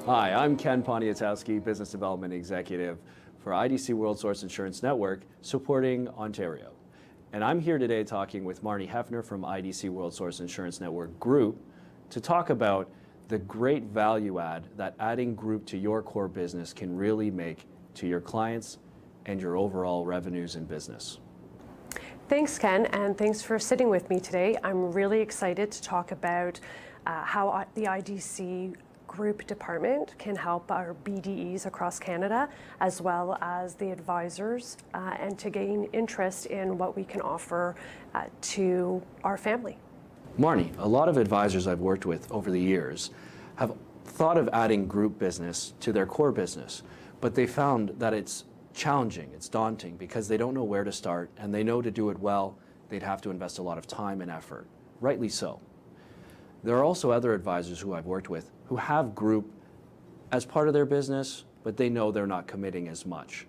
Hi, I'm Ken Poniatowski, Business Development Executive for IDC Worldsource Insurance Network, supporting Ontario. And I'm here today talking with Marni Hefner from IDC Worldsource Insurance Network Group to talk about the great value add that adding group to your core business can really make to your clients and your overall revenues and business. Thanks, Ken, and thanks for sitting with me today. I'm really excited to talk about how the IDC Group Department can help our BDEs across Canada, as well as the advisors, and to gain interest in what we can offer to our family. Marni, a lot of advisors I've worked with over the years have thought of adding group business to their core business, but they found that it's challenging, it's daunting, because they don't know where to start, and they know to do it well, they'd have to invest a lot of time and effort, rightly so. There are also other advisors who I've worked with who have group as part of their business, but they know they're not committing as much.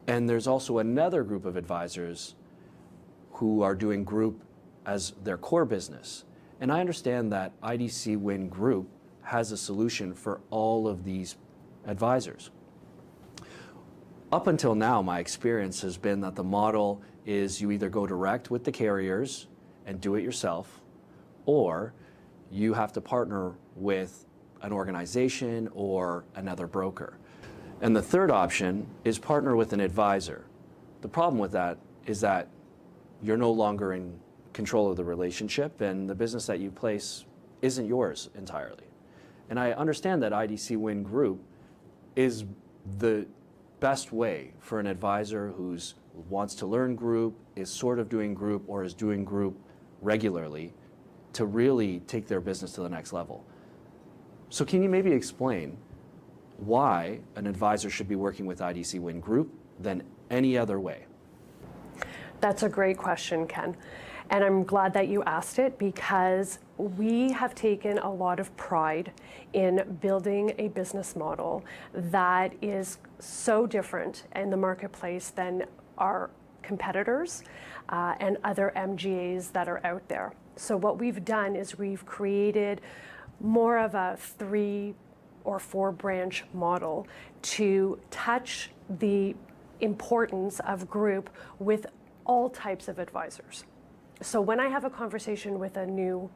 And there's also another group of advisors who are doing group as their core business. And I understand that IDC WIN Group has a solution for all of these advisors. Up until now, my experience has been that the model is you either go direct with the carriers and do it yourself, or you have to partner with an organization or another broker. And the third option is partner with an advisor. The problem with that is that you're no longer in control of the relationship, and the business that you place isn't yours entirely. And I understand that IDC WIN Group is the best way for an advisor who wants to learn group, is sort of doing group, or is doing group regularly to really take their business to the next level. So can you maybe explain why an advisor should be working with IDC WIN Group than any other way? That's a great question, Ken. And I'm glad that you asked it, because we have taken a lot of pride in building a business model that is so different in the marketplace than our competitors and other MGAs that are out there. So what we've done is we've created more of a 3 or 4 branch model to touch the importance of group with all types of advisors. So when I have a conversation with a new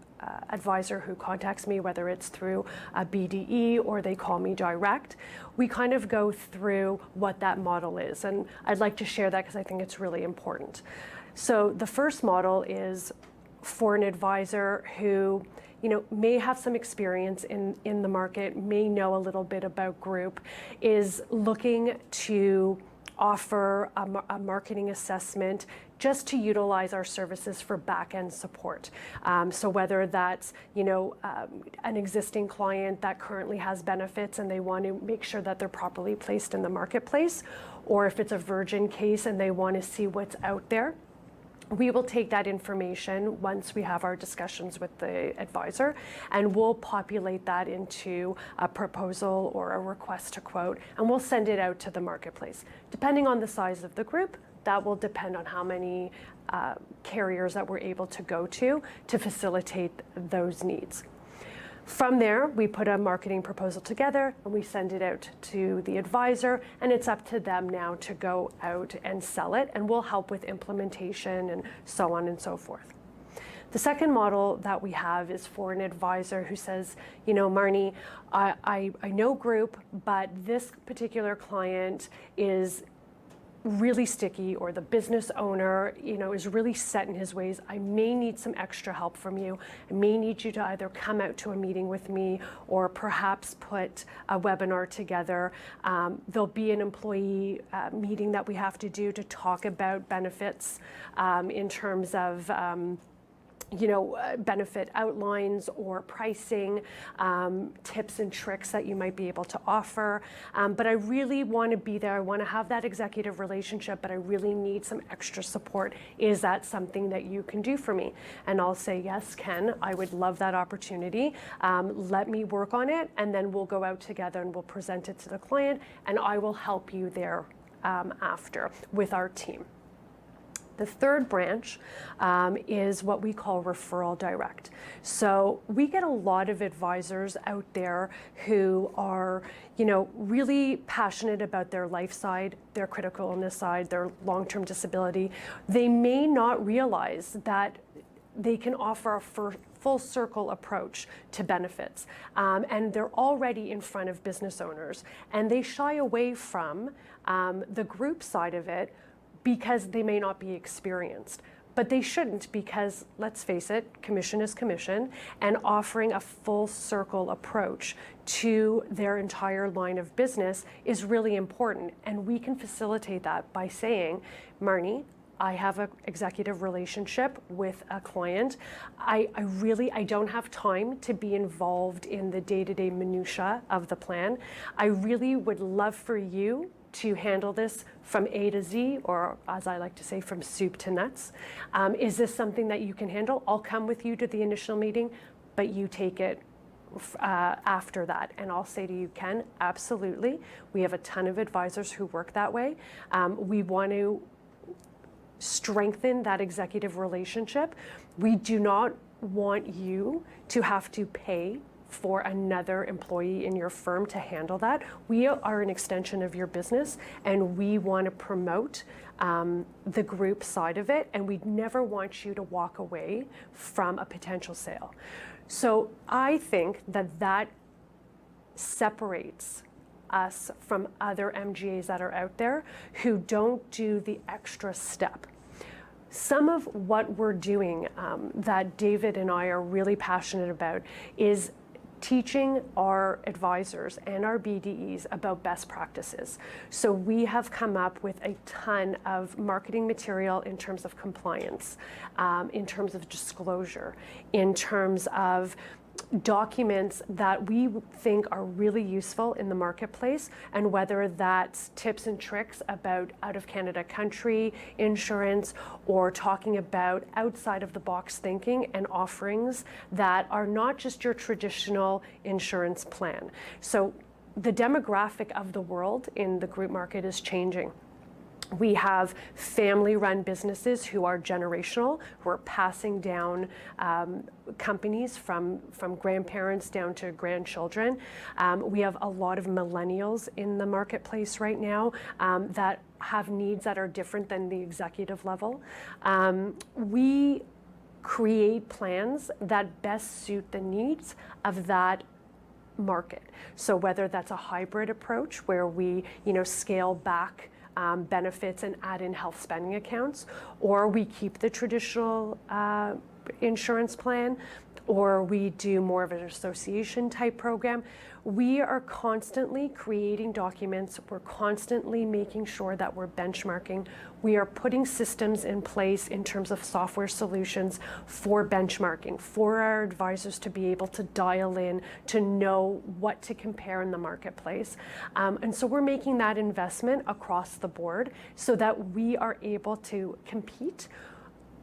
advisor who contacts me, whether it's through a BDE or they call me direct, we kind of go through what that model is. And I'd like to share that because I think it's really important. So the first model is for an advisor who may have some experience in the market, may know a little bit about group, is looking to offer a marketing assessment just to utilize our services for back-end support. So whether that's an existing client that currently has benefits and they want to make sure that they're properly placed in the marketplace, or if it's a virgin case and they want to see what's out there, we will take that information once we have our discussions with the advisor, and we'll populate that into a proposal or a request to quote, and we'll send it out to the marketplace. Depending on the size of the group, that will depend on how many carriers that we're able to go to facilitate those needs. From there, we put a marketing proposal together and we send it out to the advisor, and it's up to them now to go out and sell it, and we'll help with implementation and so on and so forth. The second model that we have is for an advisor who says, Marni, I know group, but this particular client is really sticky, or the business owner, is really set in his ways. I may need some extra help from you. I may need you to either come out to a meeting with me or perhaps put a webinar together. There'll be an employee meeting that we have to do to talk about benefits in terms of benefit outlines or pricing, tips and tricks that you might be able to offer. But I really want to be there. I want to have that executive relationship, but I really need some extra support. Is that something that you can do for me? And I'll say, yes, Ken, I would love that opportunity. Let me work on it, and then we'll go out together and we'll present it to the client, and I will help you there after with our team. The third branch is what we call referral direct. So we get a lot of advisors out there who are, really passionate about their life side, their critical illness side, their long-term disability. They may not realize that they can offer a full circle approach to benefits. And they're already in front of business owners. And they shy away from the group side of it because they may not be experienced. But they shouldn't, because let's face it, commission is commission, and offering a full circle approach to their entire line of business is really important. And we can facilitate that by saying, Marni, I have an executive relationship with a client. I don't have time to be involved in the day-to-day minutia of the plan. I really would love for you to handle this from A to Z, or as I like to say, from soup to nuts. Is this something that you can handle? I'll come with you to the initial meeting, but you take it after that. And I'll say to you, Ken, absolutely. We have a ton of advisors who work that way. We want to strengthen that executive relationship. We do not want you to have to pay for another employee in your firm to handle that. We are an extension of your business, and we want to promote the group side of it, and we never want you to walk away from a potential sale. So I think that separates us from other MGAs that are out there who don't do the extra step. Some of what we're doing that David and I are really passionate about is teaching our advisors and our BDEs about best practices. So we have come up with a ton of marketing material in terms of compliance, in terms of disclosure, in terms of documents that we think are really useful in the marketplace, and whether that's tips and tricks about out-of-Canada country insurance, or talking about outside of the box thinking and offerings that are not just your traditional insurance plan. So the demographic of the world in the group market is changing. We have family-run businesses who are generational, who are passing down companies from grandparents down to grandchildren. We have a lot of millennials in the marketplace right now that have needs that are different than the executive level. We create plans that best suit the needs of that market. So whether that's a hybrid approach where we, scale back benefits and add in health spending accounts, or we keep the traditional insurance plan, or we do more of an association type program. We are constantly creating documents. We're constantly making sure that we're benchmarking. We are putting systems in place in terms of software solutions for benchmarking, for our advisors to be able to dial in, to know what to compare in the marketplace. And so we're making that investment across the board so that we are able to compete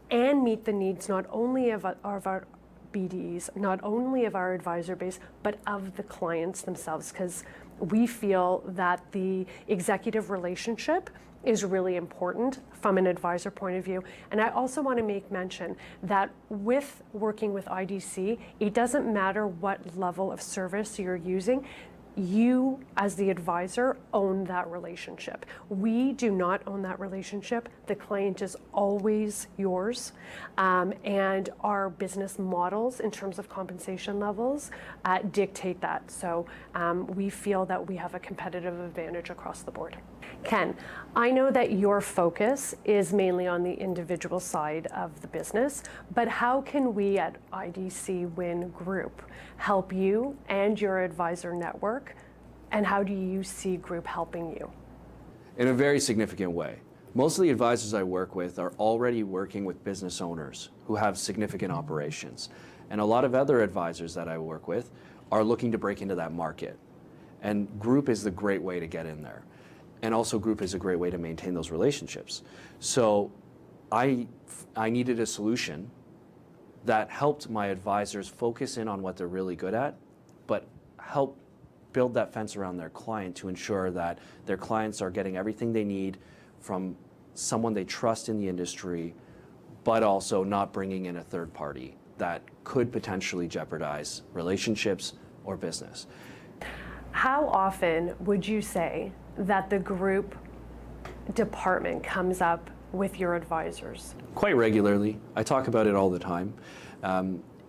and meet the needs not only of our BDEs, not only of our advisor base, but of the clients themselves, because we feel that the executive relationship is really important from an advisor point of view. And I also want to make mention that with working with IDC, it doesn't matter what level of service you're using. You, as the advisor, own that relationship. We do not own that relationship. The client is always yours. And our business models, in terms of compensation levels, dictate that. So we feel that we have a competitive advantage across the board. Ken, I know that your focus is mainly on the individual side of the business, but how can we at IDC WIN Group help you and your advisor network, and how do you see group helping you? In a very significant way. Most of the advisors I work with are already working with business owners who have significant operations. And a lot of other advisors that I work with are looking to break into that market. And group is the great way to get in there. And also group is a great way to maintain those relationships. So I needed a solution that helped my advisors focus in on what they're really good at, but help build that fence around their client to ensure that their clients are getting everything they need from someone they trust in the industry, but also not bringing in a third party that could potentially jeopardize relationships or business. How often would you say that the group department comes up with your advisors? Quite regularly. I talk about it all the time.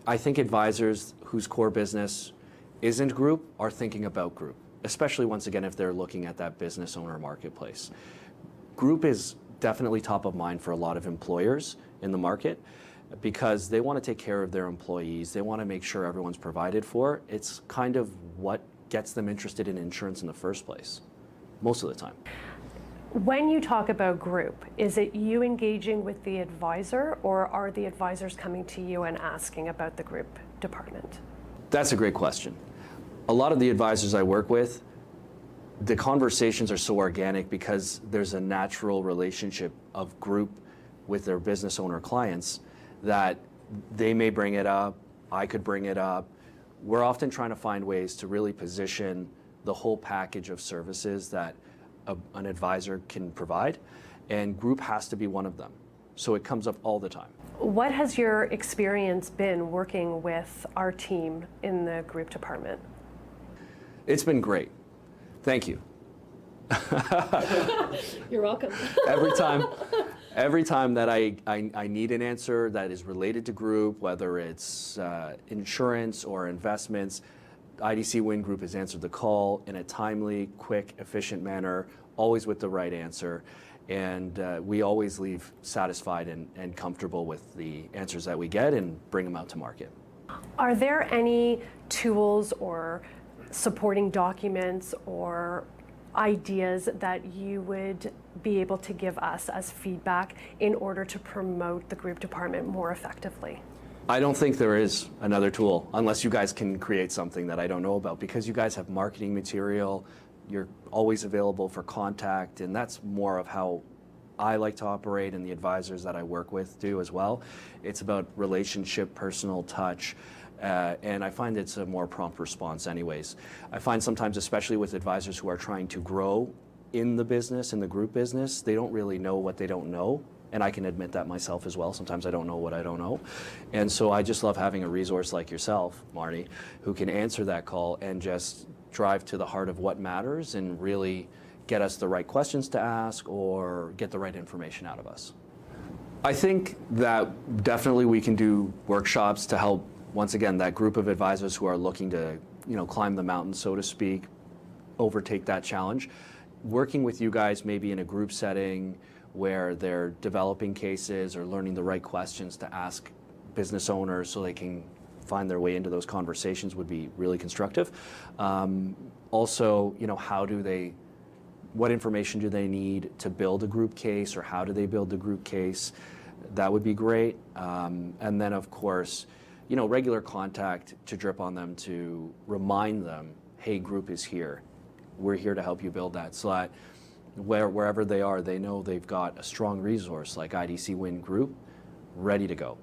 I think advisors whose core business isn't group are thinking about group, especially once again if they're looking at that business owner marketplace. Group is definitely top of mind for a lot of employers in the market because they want to take care of their employees. They want to make sure everyone's provided for. It's kind of what gets them interested in insurance in the first place, most of the time. When you talk about group, is it you engaging with the advisor, or are the advisors coming to you and asking about the group department? That's a great question. A lot of the advisors I work with, the conversations are so organic because there's a natural relationship of group with their business owner clients that they may bring it up, I could bring it up. We're often trying to find ways to really position the whole package of services that an advisor can provide, and group has to be one of them. So it comes up all the time. What has your experience been working with our team in the group department? It's been great. Thank you. You're welcome. Every time that I need an answer that is related to group, whether it's insurance or investments, IDC WIN Group has answered the call in a timely, quick, efficient manner, always with the right answer. And we always leave satisfied and comfortable with the answers that we get and bring them out to market. Are there any tools or supporting documents or ideas that you would be able to give us as feedback in order to promote the group department more effectively? I don't think there is another tool unless you guys can create something that I don't know about, because you guys have marketing material, you're always available for contact, and that's more of how I like to operate and the advisors that I work with do as well. It's about relationship, personal touch, and I find it's a more prompt response anyways. I find sometimes, especially with advisors who are trying to grow in the business, in the group business, they don't really know what they don't know. And I can admit that myself as well. Sometimes I don't know what I don't know. And so I just love having a resource like yourself, Marni, who can answer that call and just drive to the heart of what matters and really get us the right questions to ask or get the right information out of us. I think that definitely we can do workshops to help, once again, that group of advisors who are looking to, climb the mountain, so to speak, overtake that challenge. Working with you guys maybe in a group setting where they're developing cases or learning the right questions to ask business owners so they can find their way into those conversations would be really constructive. Also, what information do they need to build a group case, or how do they build the group case? That would be great. And then, of course, regular contact to drip on them to remind them, hey, group is here. We're here to help you build that, so that wherever they are, they know they've got a strong resource like IDC WIN Group ready to go.